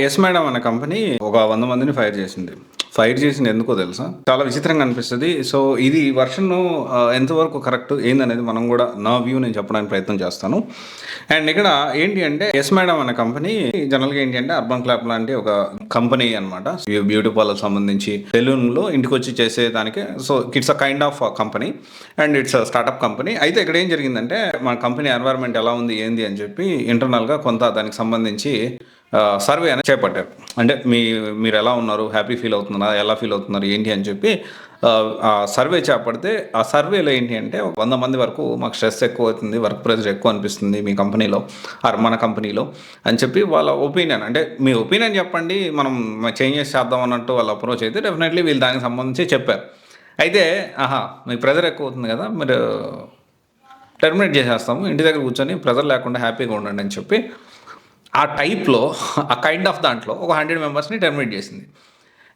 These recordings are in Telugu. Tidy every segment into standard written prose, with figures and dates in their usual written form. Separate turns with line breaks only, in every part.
యెస్ మేడం అనే కంపెనీ ఒక 100 మందిని ఫైర్ చేసింది. ఫైర్ చేసింది ఎందుకో తెలుసా? చాలా విచిత్రంగా అనిపిస్తది. సో, ఇది వెర్షన్ ఎంతవరకు కరెక్ట్ ఏందనేది మనం గూడా నా వ్యూ నేను చెప్పడానికి ప్రయత్నం చేస్తాను. అండ్ ఇక్కడ ఏంటి అంటే యెస్ మేడం అనే కంపెనీ జనరల్‌గా ఏంటి అంటే అర్బన్ క్లాప్ లాంటి ఒక కంపెనీ అనమాట. బ్యూటీ పార్లర్‌కి సంబంధించి సెలూన్‌లో ఇంటికొచ్చి చేసేదానికి so, it's a kind of company and it's a startup company. అయితే ఇక్కడ ఏం జరిగిందంటే మన కంపెనీ ఎన్వైర్న్‌మెంట్ ఎలా ఉంది, ఏంది అని చెప్పి ఇంటర్నల్‌గా కొంత దానికి సంబంధించి సర్వే అనేది చేపట్టారు. అంటే మీరు ఎలా ఉన్నారు, హ్యాపీ ఫీల్ అవుతున్నారా, ఎలా ఫీల్ అవుతున్నారు, ఏంటి అని చెప్పి ఆ సర్వే చేపడితే ఆ సర్వేలో ఏంటి అంటే 100 మంది వరకు మాకు స్ట్రెస్ ఎక్కువ అవుతుంది, వర్క్ ప్రెషర్ ఎక్కువ అనిపిస్తుంది మీ కంపెనీలో ఆర్ మన కంపెనీలో అని చెప్పి వాళ్ళ ఒపీనియన్. అంటే మీ ఒపీనియన్ చెప్పండి, మనం చేంజెస్ చేద్దాం అన్నట్టు వాళ్ళు అప్రోచ్ అయితే డెఫినెట్లీ వీళ్ళు దానికి సంబంధించి చెప్పారు. అయితే మీకు ప్రెషర్ ఎక్కువ అవుతుంది కదా, మీరు టెర్మినేట్ చేసేస్తాము, ఇంటి దగ్గర కూర్చొని ప్రెషర్ లేకుండా హ్యాపీగా ఉండండి అని చెప్పి ఆ టైప్‌లో ఆ కైండ్ ఆఫ్ దాంట్లో ఒక 100 మెంబర్స్‌ని టెర్మినేట్ చేసింది.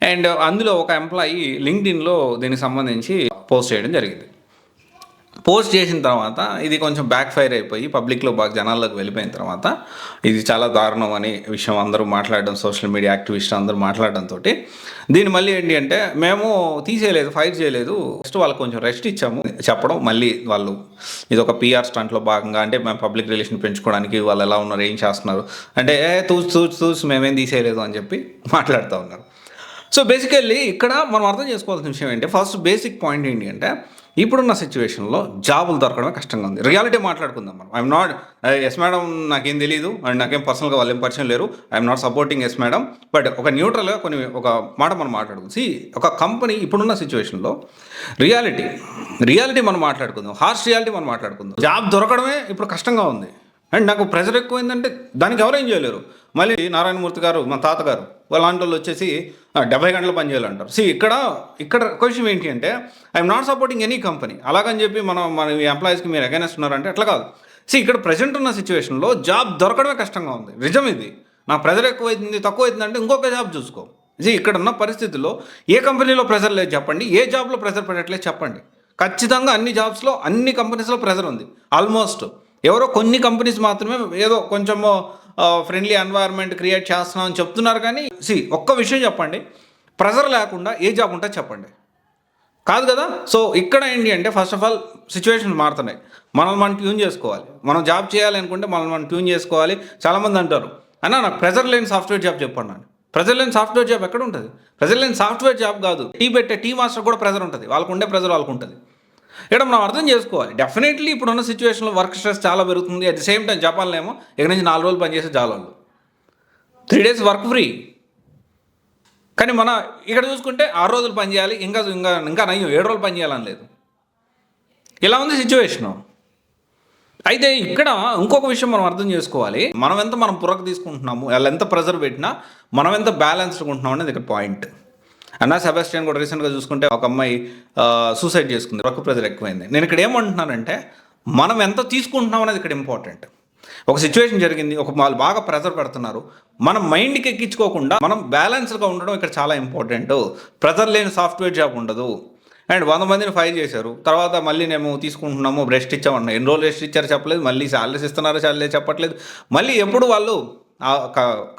అండ్ అందులో ఒక ఎంప్లాయీ లింక్డ్ఇన్‌లో దీనికి సంబంధించి పోస్ట్ చేయడం జరిగింది. పోస్ట్ చేసిన తర్వాత ఇది కొంచెం బ్యాక్ ఫైర్ అయిపోయి పబ్లిక్‌లో బాగా జనాల్లోకి వెళ్ళిపోయిన తర్వాత ఇది చాలా దారుణం అనే విషయం అందరూ మాట్లాడడం, సోషల్ మీడియా యాక్టివిస్టులు అందరూ మాట్లాడడంతోటి దీన్ని మళ్ళీ ఏంటి అంటే మేము తీసేయలేదు, ఫైర్ చేయలేదు, జస్ట్ వాళ్ళకి కొంచెం రెస్ట్ ఇచ్చాము చెప్పడం. మళ్ళీ వాళ్ళు ఇదొక పీఆర్ స్టంట్‌లో భాగంగా అంటే మేము పబ్లిక్ రిలేషన్ పెంచుకోవడానికి వాళ్ళు ఎలా ఉన్నారు, ఏం చేస్తున్నారు అంటే తూసి మేమేం తీసేయలేదు అని చెప్పి మాట్లాడుతూ ఉన్నారు. సో బేసికల్లీ ఇక్కడ మనం అర్థం చేసుకోవాల్సిన విషయం ఏంటి, ఫస్ట్ బేసిక్ పాయింట్ ఏంటి అంటే ఇప్పుడున్న సిచ్యువేషన్లో జాబులు దొరకడమే కష్టంగా ఉంది. రియాలిటీ మాట్లాడుకుందాం మనం. ఐఎమ్ నాట్ యెస్ మేడం నాకేం తెలియదు అండ్ నాకేం పర్సనల్గా వాళ్ళు ఏం పరిచయం లేరు, I'm not supporting yes madam. But ఒక న్యూట్రల్గా ఒక మాట మనం మాట్లాడుకుందాం. ఒక కంపెనీ ఇప్పుడున్న సిచ్యువేషన్లో రియాలిటీ మనం మాట్లాడుకుందాం, హార్ష్ రియాలిటీ మనం మాట్లాడుకుందాం. జాబ్ దొరకడమే ఇప్పుడు కష్టంగా ఉంది అండ్ నాకు ప్రెషర్ ఎక్కువైందంటే దానికి ఎవరేం చేయలేరు. మళ్ళీ నారాయణమూర్తి గారు మన తాతగారు వాళ్ళంటి వాళ్ళు వచ్చేసి 70 గంటలు పని చేయాలంటారు. ఇక్కడ క్వశ్చన్ ఏంటి అంటే I'm not supporting any company అలాగని చెప్పి మన ఎంప్లాయీస్కి మీరు అగైనెస్ట్ ఉన్నారంటే అట్లా కాదు. ఇక్కడ ప్రజెంట్ ఉన్న సిచ్యువేషన్లో జాబ్ దొరకడమే కష్టంగా ఉంది. నిజం ఇది. నా ప్రెజర్ ఎక్కువైతుంది, తక్కువ అవుతుంది అంటే ఇంకొక జాబ్ చూసుకో. ఇక్కడ ఉన్న పరిస్థితుల్లో ఏ కంపెనీలో ప్రెజర్ లేదు చెప్పండి, ఏ జాబ్లో ప్రెజర్ పెట్టట్లేదు చెప్పండి. ఖచ్చితంగా అన్ని జాబ్స్లో అన్ని కంపెనీస్లో ప్రెజర్ ఉంది. ఆల్మోస్ట్ ఎవరో కొన్ని కంపెనీస్ మాత్రమే ఏదో కొంచెము ఫ్రెండ్లీ ఎన్వైర్న్మెంట్ క్రియేట్ చేస్తున్నాం అని చెప్తున్నారు. కానీ ఒక్క విషయం చెప్పండి, ప్రెజర్ లేకుండా ఏ జాబ్ ఉంటే చెప్పండి. కాదు కదా. సో ఇక్కడ ఏంటి అంటే ఫస్ట్ ఆఫ్ ఆల్ సిచ్యువేషన్స్ మారుతున్నాయి, మనం ట్యూన్ చేసుకోవాలి. మనం జాబ్ చేయాలి అనుకుంటే మనం ట్యూన్ చేసుకోవాలి. చాలామంది అంటారు అన్న నాకు ప్రెజర్ లేని సాఫ్ట్వేర్ జాబ్ చెప్పండి అని. ప్రెజర్ లేని సాఫ్ట్వేర్ జాబ్ ఎక్కడ ఉంటుంది? ప్రెజర్ లేని సాఫ్ట్వేర్ జాబ్ కాదు, టీ మాస్టర్ కూడా ప్రెజర్ ఉంటుంది, వాళ్ళకు ఉండే ప్రెజర్ వాళ్ళకు ఉంటుంది. ఇక్కడ మనం అర్థం చేసుకోవాలి. డెఫినెట్లీ ఇప్పుడున్న సిచ్యువేషన్లో వర్క్ స్ట్రెస్ చాలా పెరుగుతుంది. అట్ ది సేమ్ టైం జపాన్లో ఇక్కడ నుంచి 4 రోజులు పనిచేసే జాలు 3 days వర్క్ ఫ్రీ. కానీ మన ఇక్కడ చూసుకుంటే 6 రోజులు పని చేయాలి, ఇంకా నయ్యం 7 రోజులు పని చేయాలని లేదు. ఇలా ఉంది సిచ్యువేషను. అయితే ఇక్కడ ఇంకొక విషయం మనం అర్థం చేసుకోవాలి. మనం పురకు తీసుకుంటున్నాము, వాళ్ళు ఎంత ప్రెజర్ పెట్టినా మనం ఎంత బ్యాలెన్స్డ్గా ఉంటున్నాం అనేది ఇక్కడ పాయింట్. అన్నా సెబాస్టియన్ కూడా రీసెంట్గా చూసుకుంటే ఒక అమ్మాయి సూసైడ్ చేసుకుంది, వర్క్ ప్రెజర్ ఎక్కువైంది. నేను ఇక్కడ ఏమంటున్నానంటే మనం ఎంత తీసుకుంటున్నాం అనేది ఇక్కడ ఇంపార్టెంట్. ఒక సిచ్యువేషన్ జరిగింది, వాళ్ళు బాగా ప్రెజర్ పెడుతున్నారు, మనం మైండ్కి ఎక్కించుకోకుండా మనం బ్యాలెన్స్డ్గా ఉండడం ఇక్కడ చాలా ఇంపార్టెంట్. ప్రెజర్ లేని సాఫ్ట్వేర్ జాబ్ ఉండదు. అండ్ 100 మందిని ఫైర్ చేశారు, తర్వాత మళ్ళీ మేము తీసుకుంటున్నాము రెస్ట్ ఇచ్చామన్నా. ఎన్ని రోజులు రెస్ట్ ఇచ్చారో చెప్పలేదు, మళ్ళీ శాలరీస్ ఇస్తున్నారో చెప్పట్లేదు, మళ్ళీ ఎప్పుడు వాళ్ళు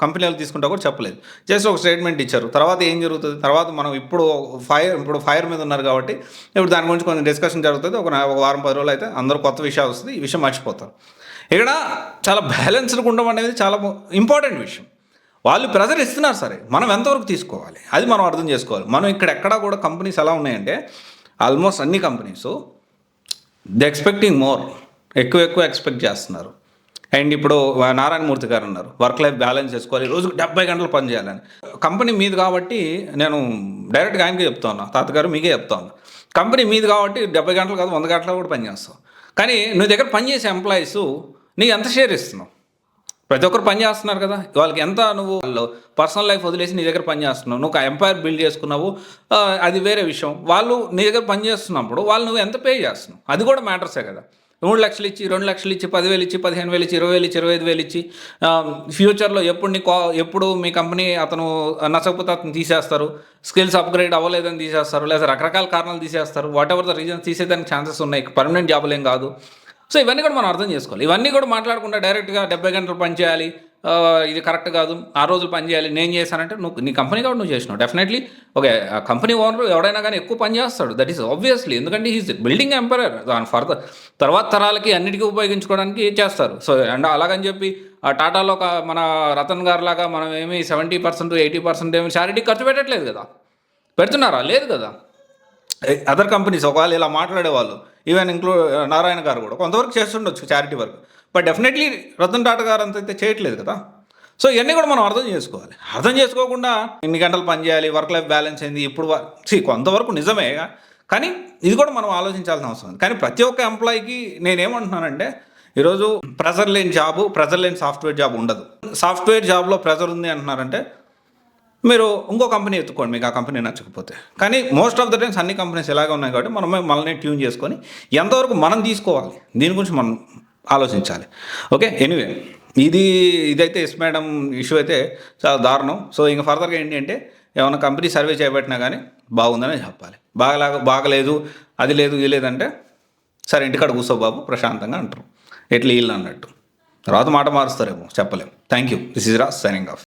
కంపెనీలు తీసుకుంటా కూడా చెప్పలేదు. జస్ట్ ఒక స్టేట్మెంట్ ఇచ్చారు. తర్వాత ఏం జరుగుతుంది, తర్వాత మనం ఇప్పుడు ఫైర్ మీద ఉన్నారు కాబట్టి ఇప్పుడు దాని గురించి కొంచెం డిస్కషన్ జరుగుతుంది. ఒక వారం 10 రోజులు అయితే అందరూ కొత్త విషయాలు వస్తుంది, ఈ విషయం మర్చిపోతారు. ఇక్కడ చాలా బ్యాలెన్స్డ్గా ఉండడం అనేది చాలా ఇంపార్టెంట్ విషయం. వాళ్ళు ప్రెజర్ ఇస్తున్నారు సరే, మనం ఎంతవరకు తీసుకోవాలి అది మనం అర్థం చేసుకోవాలి. మనం ఇక్కడ ఎక్కడా కూడా కంపెనీస్ ఎలా ఉన్నాయంటే ఆల్మోస్ట్ అన్ని కంపెనీస్ ది ఎక్స్పెక్టింగ్ మోర్, ఎక్కువ ఎక్స్పెక్ట్ చేస్తున్నారు. అండ్ ఇప్పుడు నారాయణమూర్తి గారు ఉన్నారు, వర్క్ లైఫ్ బ్యాలెన్స్ చేసుకోవాలి, రోజుకు 70 గంటలు పని చేయాలని. కంపెనీ మీది కాబట్టి నేను డైరెక్ట్గా ఆయనకే చెప్తా ఉన్నా, తాతగారు మీకే చెప్తా ఉన్నా, కంపెనీ మీది కాబట్టి 70 గంటలు కాదు 100 గంటలు కూడా పని చేస్తావు. కానీ నువ్వు దగ్గర పనిచేసే ఎంప్లాయీస్ నీకు ఎంత షేర్ ఇస్తున్నావు? ప్రతి ఒక్కరు పని చేస్తున్నారు కదా, వాళ్ళకి ఎంత నువ్వు వాళ్ళు పర్సనల్ లైఫ్ వదిలేసి నీ దగ్గర పని చేస్తున్నావు, నువ్వు ఒక ఎంపైర్ బిల్డ్ చేసుకున్నావు, అది వేరే విషయం. వాళ్ళు నీ దగ్గర పని చేస్తున్నప్పుడు వాళ్ళు నువ్వు ఎంత పే చేస్తున్నావు అది కూడా మ్యాటర్సే కదా. 3 లక్షలు ఇచ్చి 2 లక్షలు ఇచ్చి 10,000 ఇచ్చి 15,000 ఇచ్చి 20,000 ఇచ్చి 25,000 ఇచ్చి ఫ్యూచర్లో ఎప్పుడు మీ కంపెనీ అతను నచ్చకపోతే అతను తీసేస్తారు, స్కిల్స్ అప్గ్రేడ్ అవ్వలేదని తీసేస్తారు, లేదా రకరకాల కారణాలు తీసేస్తారు. వాట్ ఎవర్ ద రీజన్స్ తీసేదానికి ఛాన్సెస్ ఉన్నాయి, పర్మనెంట్ జాబులు ఏం కాదు. సో ఇవన్నీ కూడా మనం అర్థం చేసుకోవాలి. ఇవన్నీ కూడా మాట్లాడకుండా డైరెక్ట్గా 70 గంటలు పని చేయాలి, ఇది కరెక్ట్ కాదు, ఆ రోజులు పని చేయాలి, నేను చేశానంటే నువ్వు నీ కంపెనీ కాబట్టి నువ్వు చేసినావు. డెఫినెట్లీ ఓకే, కంపెనీ ఓనర్ ఎవడైనా కానీ ఎక్కువ పని చేస్తాడు, దట్ ఈస్ ఆబ్వియస్లీ, ఎందుకంటే హీస్ బిల్డింగ్ ఎంపైర్, దాని ఫర్దర్ తర్వాత తరాలకి అన్నిటికీ ఉపయోగించుకోవడానికి చేస్తారు. సో అండ్ అలాగని చెప్పి ఆ టాటాలో మన రతన్ గారు లాగా మనం ఏమి 70% 80% ఏమి చారిటీకి ఖర్చు పెట్టట్లేదు కదా. పెడుతున్నారా? లేదు కదా. అదర్ కంపెనీస్ ఒకవేళ ఇలా మాట్లాడేవాళ్ళు, ఈవెన్ నారాయణ గారు కూడా కొంతవరకు చేస్తుండొచ్చు charity work, but definitely Ratan Tata గారు అంత అయితే చేయట్లేదు కదా. సో ఇవన్నీ కూడా మనం అర్థం చేసుకోవాలి. అర్థం చేసుకోకుండా ఇన్ని గంటలు పని చేయాలి, వర్క్ లైఫ్ బ్యాలెన్స్ అయింది ఇప్పుడు కొంతవరకు నిజమే, కానీ ఇది కూడా మనం ఆలోచించాల్సిన అవసరం ఉంది. కానీ ప్రతి ఒక్క ఎంప్లాయీకి నేనేమంటున్నానంటే, ఈరోజు ప్రెజర్ లేని జాబు, ప్రెజర్ లేని సాఫ్ట్వేర్ జాబ్ ఉండదు. సాఫ్ట్వేర్ జాబ్లో ప్రెజర్ ఉంది అంటున్నారంటే మీరు ఇంకో కంపెనీ ఎత్తుకోండి, మీకు ఆ కంపెనీ నచ్చకపోతే. కానీ మోస్ట్ ఆఫ్ ద టైమ్స్ అన్ని కంపెనీస్ ఇలాగే ఉన్నాయి కాబట్టి మనల్ని ట్యూన్ చేసుకొని ఎంతవరకు మనం తీసుకోవాలి దీని గురించి మనం ఆలోచించాలి. ఓకే, ఎనీవే ఇదైతే ఎస్ మేడం ఇష్యూ అయితే చాలా దారుణం. సో ఇంకా ఫర్దర్గా ఏంటి అంటే, ఏమైనా కంపెనీ సర్వే చేపట్టినా కానీ బాగుందనే చెప్పాలి. బాగలేదు, అది లేదు, ఇది లేదంటే సరే ఇంటికాడ కూర్చో బాబు ప్రశాంతంగా అంటారు, ఎట్లా వీళ్ళు అన్నట్టు. తర్వాత మాట మారుస్తారేమో చెప్పలేము. Thank you. This is Raj signing off.